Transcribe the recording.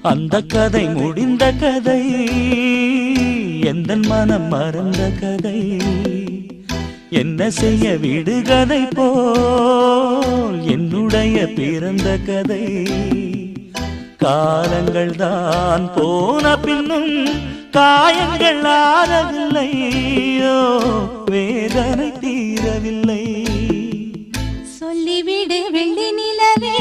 அந்த கதை முடிந்த கதை, எந்த மனம் மறந்த கதை. என்ன செய்ய விடுகதை போல் என்னுடைய பிறந்த கதை. காலங்கள் தான் போன பின்னும் காயங்கள் ஆறவில்லையோ, வேதனை தீரவில்லை. சொல்லிவிடு வெள்ளி நிலவே